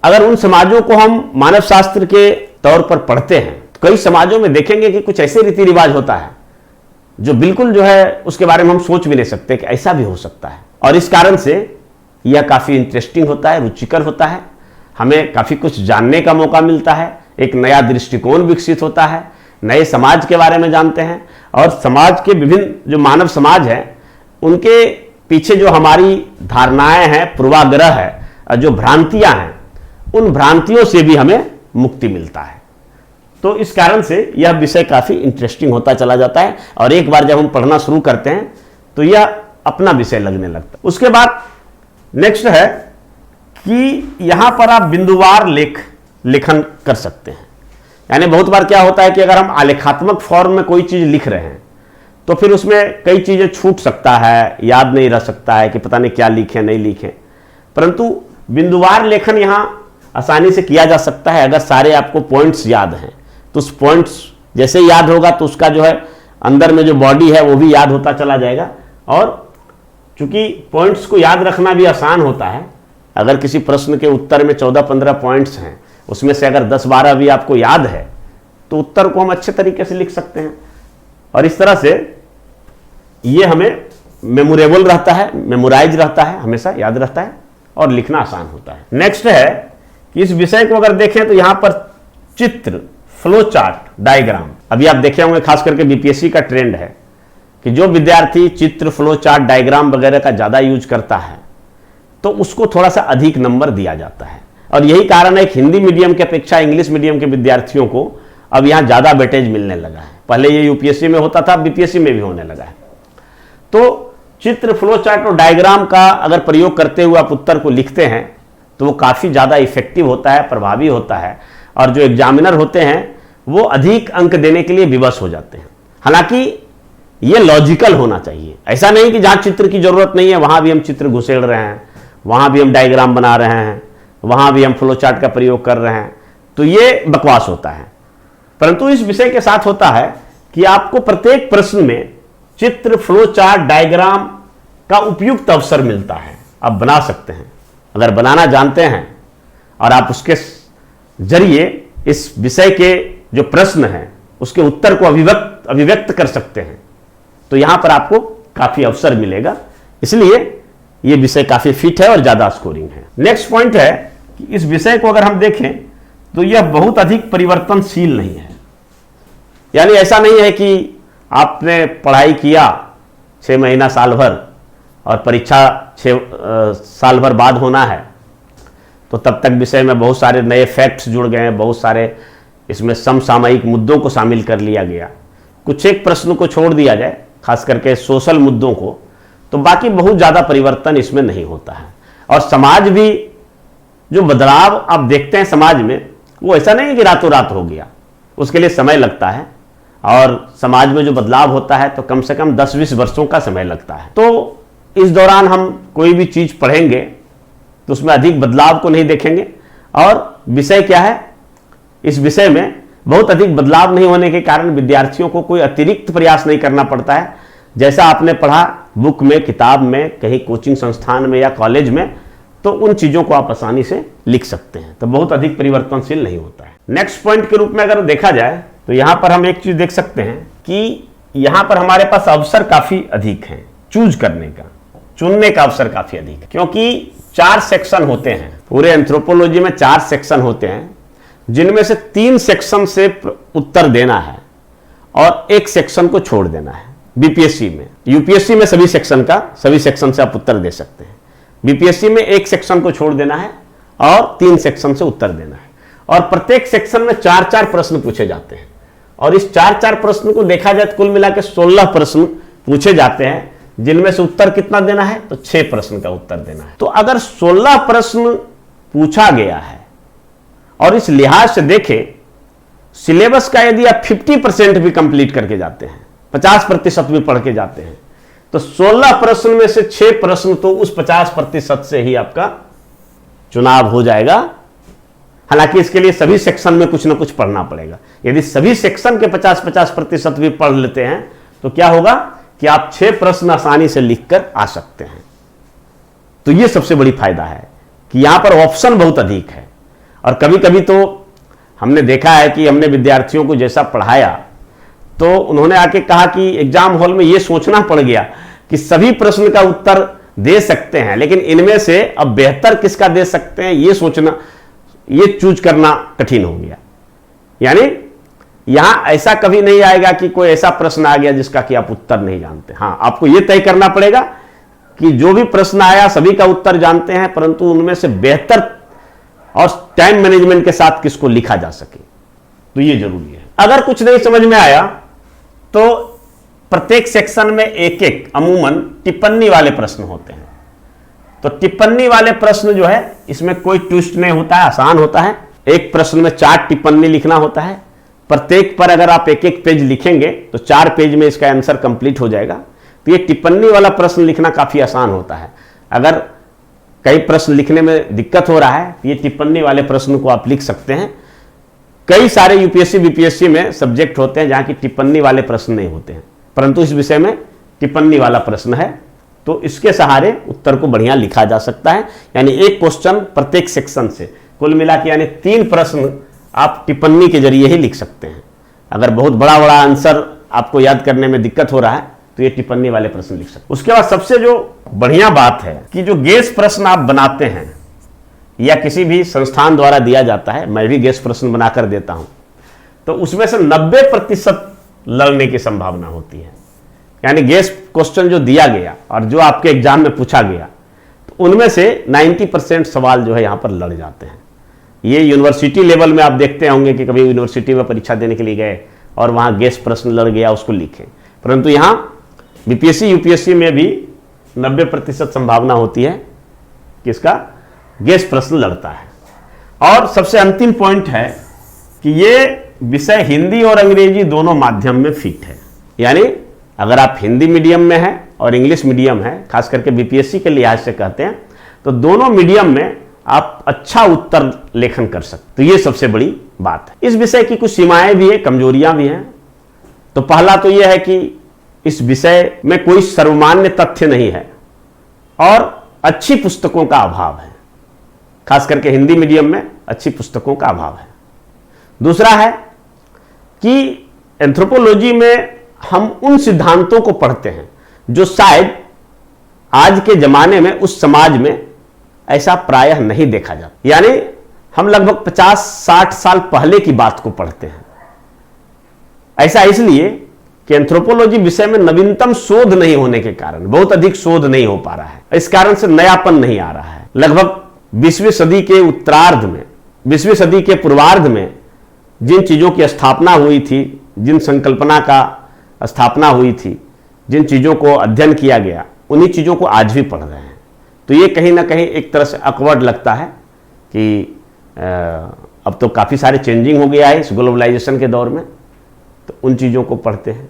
अगर उन समाजों को हम मानव शास्त्र के तौर पर पढ़ते हैं तो कई समाजों में देखेंगे कि कुछ ऐसे रीति रिवाज होता है जो बिल्कुल जो है उसके बारे में हम सोच भी नहीं सकते कि ऐसा भी हो सकता है। और इस कारण से यह काफी इंटरेस्टिंग होता है, रुचिकर होता है, हमें काफी कुछ जानने का मौका मिलता है, एक नया दृष्टिकोण विकसित होता है, नए समाज के बारे में जानते हैं। और समाज के विभिन्न जो मानव समाज है उनके पीछे जो हमारी धारणाएं हैं, पूर्वाग्रह है, जो भ्रांतियां हैं, उन भ्रांतियों से भी हमें मुक्ति मिलता है। तो इस कारण से यह विषय काफी इंटरेस्टिंग होता चला जाता है, और एक बार जब हम पढ़ना शुरू करते हैं तो यह अपना विषय लगने लगता है। उसके बाद नेक्स्ट है कि यहां पर आप बिंदुवार लेखन कर सकते हैं। यानी बहुत बार क्या होता है कि अगर हम आलेखात्मक फॉर्म में कोई चीज लिख रहे हैं तो फिर उसमें कई चीजें छूट सकता है, याद नहीं रह सकता है कि पता नहीं क्या लिखे नहीं लिखे, परंतु बिंदुवार लेखन यहां आसानी से किया जा सकता है। अगर सारे आपको पॉइंट्स याद हैं तो उस पॉइंट्स जैसे याद होगा तो उसका जो है अंदर में जो बॉडी है वो भी याद होता चला जाएगा। और चूंकि पॉइंट्स को याद रखना भी आसान होता है, अगर किसी प्रश्न के उत्तर में 14-15 पॉइंट्स हैं, उसमें से अगर 10-12 भी आपको याद है तो उत्तर को हम अच्छे तरीके से लिख सकते हैं। और इस तरह से ये हमें मेमोरेबल रहता है, मेमोराइज रहता है, हमेशा याद रहता है और लिखना आसान होता है। नेक्स्ट है कि इस विषय को अगर देखें तो यहां पर चित्र, फ्लो चार्ट, डायग्राम, अभी आप देखे होंगे खास करके बीपीएससी का ट्रेंड है कि जो विद्यार्थी चित्र, फ्लो चार्ट, डायग्राम वगैरह का ज़्यादा यूज करता है तो उसको थोड़ा सा अधिक नंबर दिया जाता है। और यही कारण है कि हिंदी मीडियम की अपेक्षा इंग्लिश मीडियम के विद्यार्थियों को अब यहाँ ज़्यादा वेटेज मिलने लगा है। पहले ये यूपीएससी में होता था, बीपीएससी में भी होने लगा है। तो चित्र, फ्लो चार्ट और डायग्राम का अगर प्रयोग करते हुए आप उत्तर को लिखते हैं तो वो काफ़ी ज़्यादा इफेक्टिव होता है, प्रभावी होता है, और जो एग्जामिनर होते हैं वो अधिक अंक देने के लिए विवश हो जाते हैं। हालांकि ये लॉजिकल होना चाहिए, ऐसा नहीं कि जहाँ चित्र की जरूरत नहीं है वहाँ भी हम चित्र घुसेड़ रहे हैं, वहाँ भी हम डायग्राम बना रहे हैं, वहाँ भी हम फ्लो चार्ट का प्रयोग कर रहे हैं, तो ये बकवास होता है। परंतु इस विषय के साथ होता है कि आपको प्रत्येक प्रश्न में चित्र, फ्लो चार्ट, डायग्राम का उपयुक्त अवसर मिलता है। आप बना सकते हैं अगर बनाना जानते हैं और आप उसके जरिए इस विषय के जो प्रश्न हैं उसके उत्तर को अभिव्यक्त कर सकते हैं, तो यहां पर आपको काफी अवसर मिलेगा। इसलिए यह विषय काफी फिट है और ज्यादा स्कोरिंग है। नेक्स्ट पॉइंट है कि इस विषय को अगर हम देखें तो यह बहुत अधिक परिवर्तनशील नहीं है। यानी ऐसा नहीं है कि आपने पढ़ाई किया 6 महीना, साल भर, और परीक्षा 6 साल भर बाद होना है, तो तब तक विषय में बहुत सारे नए फैक्ट्स जुड़ गए हैं, बहुत सारे इसमें समसामयिक मुद्दों को शामिल कर लिया गया, कुछ एक प्रश्न को छोड़ दिया जाए, खास करके सोशल मुद्दों को, तो बाकी बहुत ज़्यादा परिवर्तन इसमें नहीं होता है। और समाज भी, जो बदलाव आप देखते हैं समाज में, वो ऐसा नहीं कि रातों रात हो गया, उसके लिए समय लगता है। और समाज में जो बदलाव होता है तो कम से कम 10-20 वर्षों का समय लगता है। तो इस दौरान हम कोई भी चीज़ पढ़ेंगे तो उसमें अधिक बदलाव को नहीं देखेंगे। और विषय क्या है, इस विषय में बहुत अधिक बदलाव नहीं होने के कारण विद्यार्थियों को कोई अतिरिक्त प्रयास नहीं करना पड़ता है। जैसा आपने पढ़ा बुक में, किताब में, कहीं कोचिंग संस्थान में या कॉलेज में, तो उन चीज़ों को आप आसानी से लिख सकते हैं। तो बहुत अधिक परिवर्तनशील नहीं होता है। नेक्स्ट पॉइंट के रूप में अगर देखा जाए तो यहाँ पर हम एक चीज़ देख सकते हैं कि यहाँ पर हमारे पास अवसर काफ़ी अधिक हैं चूज करने का, चुनने का अवसर काफ़ी अधिक है, क्योंकि 4 सेक्शन होते हैं। पूरे एंथ्रोपोलॉजी में 4 सेक्शन होते हैं, जिनमें से 3 सेक्शन से उत्तर देना है और 1 सेक्शन को छोड़ देना है। बीपीएससी में, यूपीएससी में सभी सेक्शन से आप उत्तर दे सकते हैं। बीपीएससी में 1 सेक्शन को छोड़ देना है और 3 सेक्शन से उत्तर देना है। और प्रत्येक सेक्शन में 4-4 प्रश्न पूछे जाते हैं, और इस 4-4 प्रश्न को देखा जाए तो कुल मिलाकर 16 प्रश्न पूछे जाते हैं, जिनमें से उत्तर कितना देना है, तो 6 प्रश्न का उत्तर देना है। तो अगर 16 प्रश्न पूछा गया है और इस लिहाज से देखें, सिलेबस का यदि आप 50% भी कंप्लीट करके जाते हैं, 50% भी पढ़ के जाते हैं, तो 16 प्रश्न में से 6 प्रश्न तो उस 50% से ही आपका चुनाव हो जाएगा। हालांकि इसके लिए सभी सेक्शन में कुछ ना कुछ पढ़ना पड़ेगा। यदि सभी सेक्शन के 50% भी पढ़ लेते हैं तो क्या होगा कि आप 6 प्रश्न आसानी से लिखकर आ सकते हैं। तो यह सबसे बड़ी फायदा है कि यहां पर ऑप्शन बहुत अधिक है। और कभी कभी तो हमने देखा है कि हमने विद्यार्थियों को जैसा पढ़ाया तो उन्होंने आके कहा कि एग्जाम हॉल में यह सोचना पड़ गया कि सभी प्रश्न का उत्तर दे सकते हैं, लेकिन इनमें से अब बेहतर किसका दे सकते हैं यह सोचना, ये चूज करना कठिन हो गया। यानी यहां ऐसा कभी नहीं आएगा कि कोई ऐसा प्रश्न आ गया जिसका कि आप उत्तर नहीं जानते। हां, आपको यह तय करना पड़ेगा कि जो भी प्रश्न आया सभी का उत्तर जानते हैं, परंतु उनमें से बेहतर और टाइम मैनेजमेंट के साथ किसको लिखा जा सके, तो यह जरूरी है। अगर कुछ नहीं समझ में आया तो प्रत्येक सेक्शन में एक अमूमन टिप्पणी वाले प्रश्न होते हैं। तो टिप्पणी वाले प्रश्न जो है इसमें कोई ट्विस्ट नहीं होता है, आसान होता है। एक प्रश्न में 4 टिप्पणी लिखना होता है। प्रत्येक पर अगर आप एक पेज लिखेंगे तो 4 पेज में इसका आंसर कंप्लीट हो जाएगा। तो ये टिप्पणी वाला प्रश्न लिखना काफी आसान होता है। अगर कई प्रश्न लिखने में दिक्कत हो रहा है तो ये टिप्पणी वाले प्रश्न को आप लिख सकते हैं। कई सारे यूपीएससी बीपीएससी में सब्जेक्ट होते हैं जहां की टिप्पणी वाले प्रश्न नहीं होते हैं, परंतु इस विषय में टिप्पणी वाला प्रश्न है, तो इसके सहारे उत्तर को बढ़िया लिखा जा सकता है। यानी एक क्वेश्चन प्रत्येक सेक्शन से, कुल मिला के यानी 3 प्रश्न आप टिप्पणी के जरिए ही लिख सकते हैं। अगर बहुत बड़ा बड़ा आंसर आपको याद करने में दिक्कत हो रहा है तो ये टिप्पणी वाले प्रश्न लिख सकते हैं। उसके बाद सबसे जो बढ़िया बात है कि जो गेस प्रश्न आप बनाते हैं या किसी भी संस्थान द्वारा दिया जाता है, मैं भी गेस प्रश्न बनाकर देता हूं, तो उसमें से 90% लड़ने की संभावना होती है। यानी गेस क्वेश्चन जो दिया गया और जो आपके एग्जाम में पूछा गया, तो उनमें से 90% सवाल जो है यहां पर लड़ जाते हैं। ये यूनिवर्सिटी लेवल में आप देखते होंगे कि कभी यूनिवर्सिटी में परीक्षा देने के लिए गए और वहां गेस प्रश्न लड़ गया, उसको लिखे, परंतु यहां बीपीएससी यूपीएससी में भी 90% संभावना होती है कि इसका गेस प्रश्न लड़ता है। और सबसे अंतिम पॉइंट है कि ये विषय हिंदी और अंग्रेजी दोनों माध्यम में फिट है। यानी अगर आप हिंदी मीडियम में हैं और इंग्लिश मीडियम है, खास करके बीपीएससी के लिहाज से कहते हैं, तो दोनों मीडियम में आप अच्छा उत्तर लेखन कर सकते, तो ये सबसे बड़ी बात है। इस विषय की कुछ सीमाएं भी है, कमजोरियां भी हैं। तो पहला तो यह है कि इस विषय में कोई सर्वमान्य तथ्य नहीं है और अच्छी पुस्तकों का अभाव है, खास करके हिंदी मीडियम में अच्छी पुस्तकों का अभाव है। दूसरा है कि एंथ्रोपोलॉजी में हम उन सिद्धांतों को पढ़ते हैं जो शायद आज के जमाने में उस समाज में ऐसा प्रायः नहीं देखा जाता। यानी हम लगभग 50-60 साल पहले की बात को पढ़ते हैं। ऐसा इसलिए कि एंथ्रोपोलॉजी विषय में नवीनतम शोध नहीं होने के कारण, बहुत अधिक शोध नहीं हो पा रहा है, इस कारण से नयापन नहीं आ रहा है। लगभग 20वीं सदी के उत्तरार्ध में, 20वीं सदी के पूर्वार्ध में जिन चीजों की स्थापना हुई थी, जिन संकल्पना का स्थापना हुई थी, जिन चीजों को अध्ययन किया गया, उन्हीं चीजों को आज भी पढ़ रहे हैं। तो ये कहीं ना कहीं एक तरह से अकवर्ड लगता है कि अब तो काफी सारे चेंजिंग हो गया है इस ग्लोबलाइजेशन के दौर में, तो उन चीजों को पढ़ते हैं।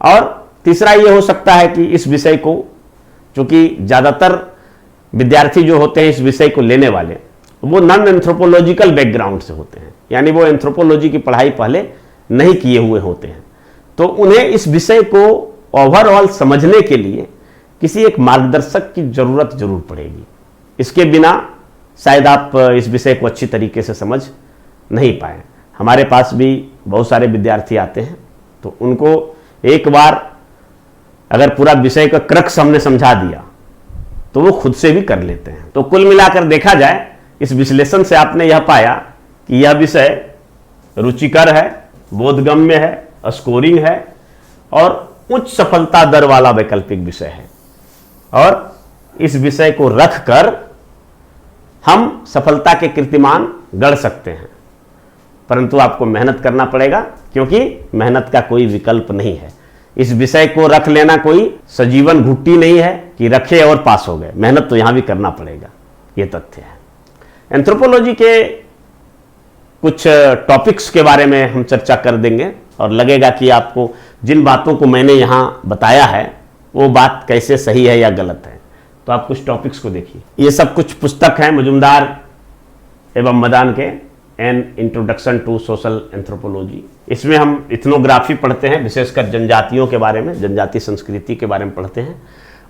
और तीसरा ये हो सकता है कि इस विषय को, चूंकि ज्यादातर विद्यार्थी जो होते हैं इस विषय को लेने वाले, वो नॉन एंथ्रोपोलॉजिकल बैकग्राउंड से होते हैं, यानी वो एंथ्रोपोलॉजी की पढ़ाई पहले नहीं किए हुए होते हैं, तो उन्हें इस विषय को ओवरऑल समझने के लिए किसी एक मार्गदर्शक की जरूरत जरूर पड़ेगी। इसके बिना शायद आप इस विषय को अच्छी तरीके से समझ नहीं पाए। हमारे पास भी बहुत सारे विद्यार्थी आते हैं, तो उनको एक बार अगर पूरा विषय का क्रक्स हमने समझा दिया तो वो खुद से भी कर लेते हैं। तो कुल मिलाकर देखा जाए, इस विश्लेषण से आपने यह पाया कि यह विषय रुचिकर है, बोधगम्य है, स्कोरिंग है और उच्च सफलता दर वाला वैकल्पिक विषय है। और इस विषय को रखकर हम सफलता के कीर्तिमान गढ़ सकते हैं, परंतु आपको मेहनत करना पड़ेगा, क्योंकि मेहनत का कोई विकल्प नहीं है। इस विषय को रख लेना कोई सजीवन घुट्टी नहीं है कि रखे और पास हो गए, मेहनत तो यहां भी करना पड़ेगा, यह तथ्य है। एंथ्रोपोलॉजी के कुछ टॉपिक्स के बारे में हम चर्चा कर देंगे और लगेगा कि आपको जिन बातों को मैंने यहां बताया है वो बात कैसे सही है या गलत है। तो आप कुछ टॉपिक्स को देखिए। ये सब कुछ पुस्तक हैं मजुमदार एवं मदान के, an introduction to social anthropology. इसमें हम इथनोग्राफी पढ़ते हैं, विशेषकर जनजातियों के बारे में, जनजाति संस्कृति के बारे में पढ़ते हैं,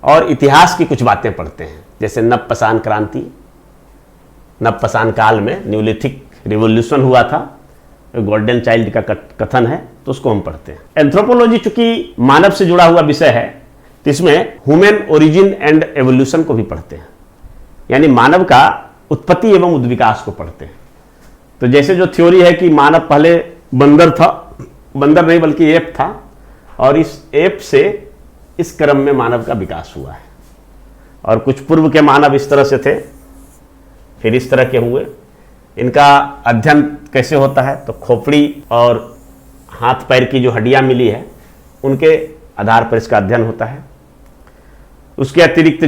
और इतिहास की कुछ बातें पढ़ते हैं, जैसे नवपाषाण क्रांति, नवपाषाण काल में न्यूलिथिक रिवोल्यूशन हुआ था, गोल्डन चाइल्ड का कथन है, तो उसको हम पढ़ते हैं। एंथ्रोपोलॉजी चूंकि मानव से जुड़ा हुआ विषय है, तो इसमें ह्यूमन ओरिजिन एंड एवोल्यूशन को भी पढ़ते हैं, यानी मानव का उत्पत्ति एवं उद्विकास को पढ़ते हैं। तो जैसे जो थ्योरी है कि मानव पहले बंदर था, बंदर नहीं बल्कि एप था, और इस एप से इस क्रम में मानव का विकास हुआ है, और कुछ पूर्व के मानव इस तरह से थे, फिर इस तरह के हुए। इनका अध्ययन कैसे होता है, तो खोपड़ी और हाथ पैर की जो हड्डियां मिली है उनके आधार पर इसका अध्ययन होता है। उसके अतिरिक्त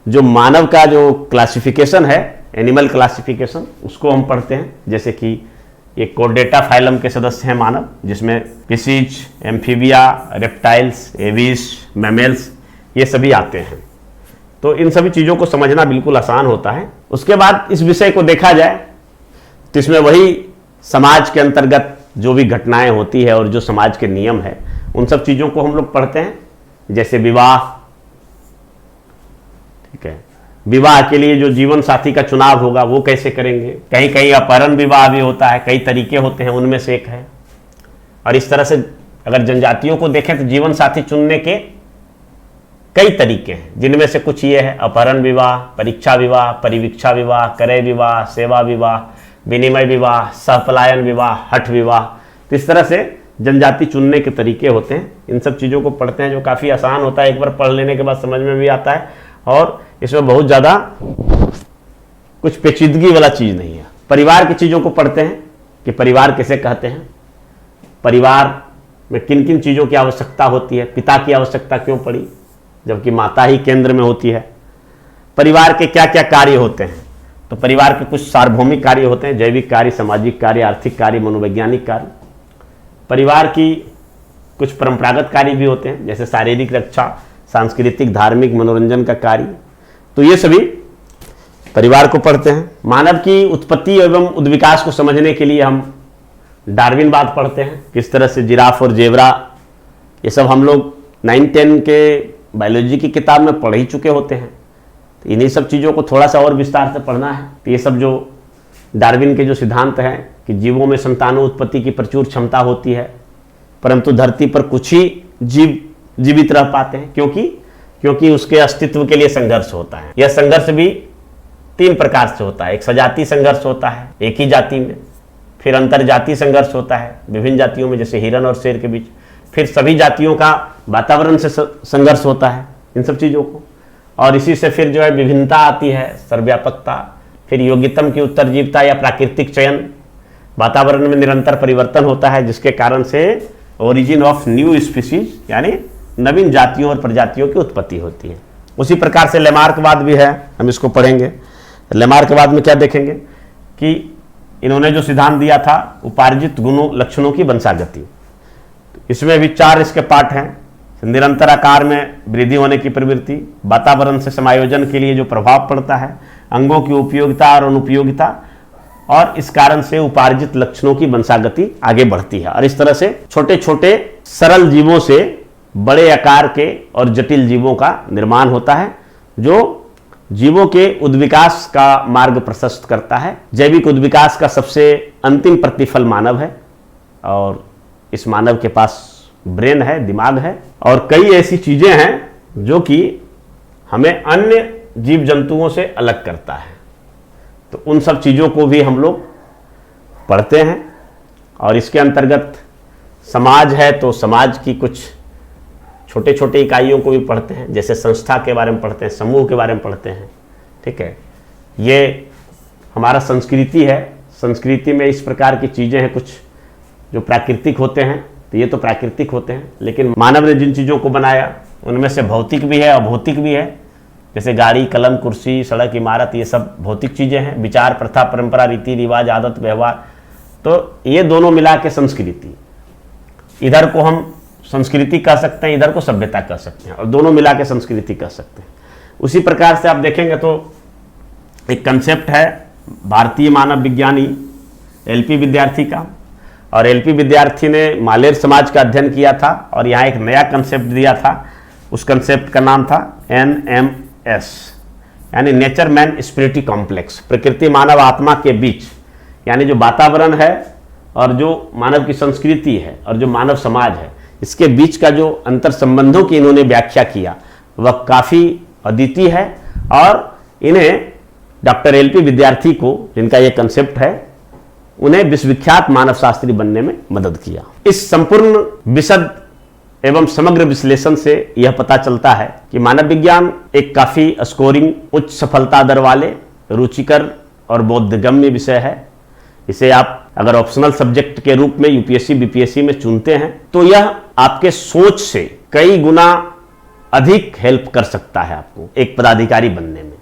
जो मानव का जो क्लासिफिकेशन है, एनिमल क्लासिफिकेशन, उसको हम पढ़ते हैं, जैसे कि ये कोर्डेटा फाइलम के सदस्य हैं मानव, जिसमें fishes, amphibia, reptiles, Aves, mammals, ये सभी आते हैं। तो इन सभी चीज़ों को समझना बिल्कुल आसान होता है। उसके बाद इस विषय को देखा जाए तो इसमें वही समाज के अंतर्गत जो भी घटनाएं होती है और जो समाज के नियम है, उन सब चीज़ों को हम लोग पढ़ते हैं, जैसे विवाह, ठीक है, विवाह के लिए जो जीवन साथी का चुनाव होगा वो कैसे करेंगे। कहीं कहीं अपहरण विवाह भी होता है, कई तरीके होते हैं, उनमें से एक है। और इस तरह से अगर जनजातियों को देखें तो जीवन साथी चुनने के कई तरीके हैं, जिनमें से कुछ ये है: अपहरण विवाह, परीक्षा विवाह, परिवीक्षा विवाह, क्रय विवाह, सेवा विवाह, विनिमय विवाह, सहपलायन विवाह, हठ विवाह। तो इस तरह से जनजाति चुनने के तरीके होते हैं, इन सब चीज़ों को पढ़ते हैं जो काफ़ी आसान होता है, एक बार पढ़ लेने के बाद समझ में भी आता है और इसमें बहुत ज़्यादा कुछ पेचीदगी वाला चीज़ नहीं है। परिवार की चीज़ों को पढ़ते हैं कि परिवार किसे कहते हैं, परिवार में किन किन चीज़ों की आवश्यकता होती है, पिता की आवश्यकता क्यों पड़ी जबकि माता ही केंद्र में होती है, परिवार के क्या क्या कार्य होते हैं। तो परिवार के कुछ सार्वभौमिक कार्य होते हैं, जैविक कार्य, सामाजिक कार्य, आर्थिक कार्य, मनोवैज्ञानिक कार्य। परिवार की कुछ परंपरागत कार्य भी होते हैं जैसे शारीरिक रक्षा, सांस्कृतिक, धार्मिक, मनोरंजन का कार्य। तो ये सभी परिवार को पढ़ते हैं। मानव की उत्पत्ति एवं उद्विकास को समझने के लिए हम डार्विनवाद पढ़ते हैं, किस तरह से जिराफ और जेबरा, ये सब हम लोग 9-10 के बायोलॉजी की किताब में पढ़ ही चुके होते हैं। तो इन्हीं सब चीज़ों को थोड़ा सा और विस्तार से पढ़ना है। तो ये सब जो डार्विन के जो सिद्धांत हैं कि जीवों में संतानोत्पत्ति की प्रचुर क्षमता होती है, परंतु धरती पर कुछ ही जीव जीवित रह पाते हैं क्योंकि उसके अस्तित्व के लिए संघर्ष होता है। यह संघर्ष भी 3 प्रकार से होता है। एक सजातीय संघर्ष होता है एक ही जाति में, फिर अंतरजातीय संघर्ष होता है विभिन्न जातियों में जैसे हिरन और शेर के बीच, फिर सभी जातियों का वातावरण से संघर्ष होता है इन सब चीज़ों को, और इसी से फिर जो है विभिन्नता आती है, सर्वव्यापकता, फिर योग्यतम की उत्तरजीवता या प्राकृतिक चयन, वातावरण में निरंतर परिवर्तन होता है जिसके कारण से ओरिजिन ऑफ न्यू स्पीसीज यानी नवीन जातियों और प्रजातियों की उत्पत्ति होती है। उसी प्रकार से लेमार्कवाद भी है, हम इसको पढ़ेंगे। लेमार्कवाद में क्या देखेंगे कि इन्होंने जो सिद्धांत दिया था उपार्जित गुणों लक्षणों की वंशागति, इसमें भी 4 इसके पार्ट हैं। निरंतर आकार में वृद्धि होने की प्रवृत्ति, वातावरण से समायोजन के लिए जो प्रभाव पड़ता है, अंगों की उपयोगिता और अनुपयोगिता, और इस कारण से उपार्जित लक्षणों की वंशागति आगे बढ़ती है। और इस तरह से छोटे छोटे सरल जीवों से बड़े आकार के और जटिल जीवों का निर्माण होता है जो जीवों के उद्विकास का मार्ग प्रशस्त करता है। जैविक उद्विकास का सबसे अंतिम प्रतिफल मानव है और इस मानव के पास ब्रेन है, दिमाग है और कई ऐसी चीजें हैं जो कि हमें अन्य जीव जंतुओं से अलग करता है। तो उन सब चीज़ों को भी हम लोग पढ़ते हैं और इसके अंतर्गत समाज है तो समाज की कुछ छोटे छोटे इकाइयों को भी पढ़ते हैं, जैसे संस्था के बारे में पढ़ते हैं, समूह के बारे में पढ़ते हैं। ठीक है, ये हमारा संस्कृति है, संस्कृति में इस प्रकार की चीज़ें हैं कुछ जो प्राकृतिक होते हैं, तो ये तो प्राकृतिक होते हैं, लेकिन मानव ने जिन चीज़ों को बनाया उनमें से भौतिक भी है अभौतिक भी है, जैसे गाड़ी, कलम, कुर्सी, सड़क, इमारत, ये सब भौतिक चीज़ें हैं। विचार, प्रथा, परंपरा, रीति रिवाज, आदत, व्यवहार, तो ये दोनों मिला के संस्कृति, इधर को हम संस्कृति कह सकते हैं, इधर को सभ्यता कह सकते हैं, और दोनों मिला के संस्कृति कह सकते हैं। उसी प्रकार से आप देखेंगे तो एक कंसेप्ट है भारतीय मानव विज्ञानी एलपी विद्यार्थी का, और एलपी विद्यार्थी ने मालेर समाज का अध्ययन किया था और यहाँ एक नया कंसेप्ट दिया था। उस कंसेप्ट का नाम था NMS यानी नेचर मैन स्पिरिटी कॉम्प्लेक्स, प्रकृति मानव आत्मा के बीच, यानी जो वातावरण है और जो मानव की संस्कृति है और जो मानव समाज है, इसके बीच का जो अंतर संबंधों की इन्होंने व्याख्या किया वह काफ़ी अद्वितीय है। और इन्हें डॉक्टर एलपी विद्यार्थी को, जिनका ये कंसेप्ट है, उन्हें विश्वविख्यात मानव शास्त्री बनने में मदद किया। इस संपूर्ण विशद एवं समग्र विश्लेषण से यह पता चलता है कि मानव विज्ञान एक काफ़ी स्कोरिंग, उच्च सफलता दर वाले, रुचिकर और बोधगम्य विषय है। इसे आप अगर ऑप्शनल सब्जेक्ट के रूप में यूपीएससी बीपीएससी में चुनते हैं तो यह आपके सोच से कई गुना अधिक हेल्प कर सकता है आपको एक पदाधिकारी बनने में।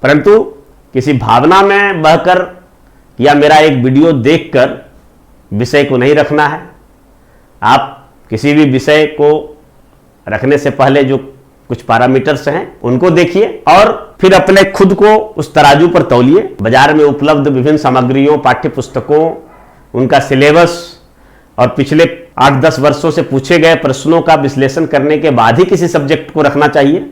परंतु किसी भावना में बहकर या मेरा एक वीडियो देखकर विषय को नहीं रखना है। आप किसी भी विषय को रखने से पहले जो कुछ पैरामीटर्स हैं उनको देखिए और फिर अपने खुद को उस तराजू पर तौलिए। बाजार में उपलब्ध विभिन्न सामग्रियों, पाठ्य पुस्तकों, उनका सिलेबस और पिछले 8-10 वर्षों से पूछे गए प्रश्नों का विश्लेषण करने के बाद ही किसी सब्जेक्ट को रखना चाहिए।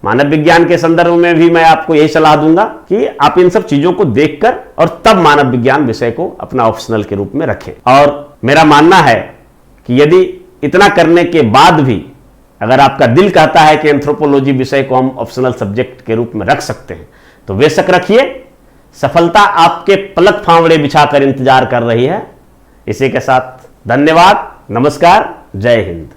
मानव विज्ञान के संदर्भ में भी मैं आपको यही सलाह दूंगा कि आप इन सब चीजों को देखकर और तब मानव विज्ञान विषय को अपना ऑप्शनल के रूप में रखें। और मेरा मानना है कि यदि इतना करने के बाद भी अगर आपका दिल कहता है कि एंथ्रोपोलॉजी विषय को हम ऑप्शनल सब्जेक्ट के रूप में रख सकते हैं तो बेशक रखिए। सफलता आपके पलक फावड़े बिछाकर इंतजार कर रही है। इसी के साथ धन्यवाद। नमस्कार, जय हिंद।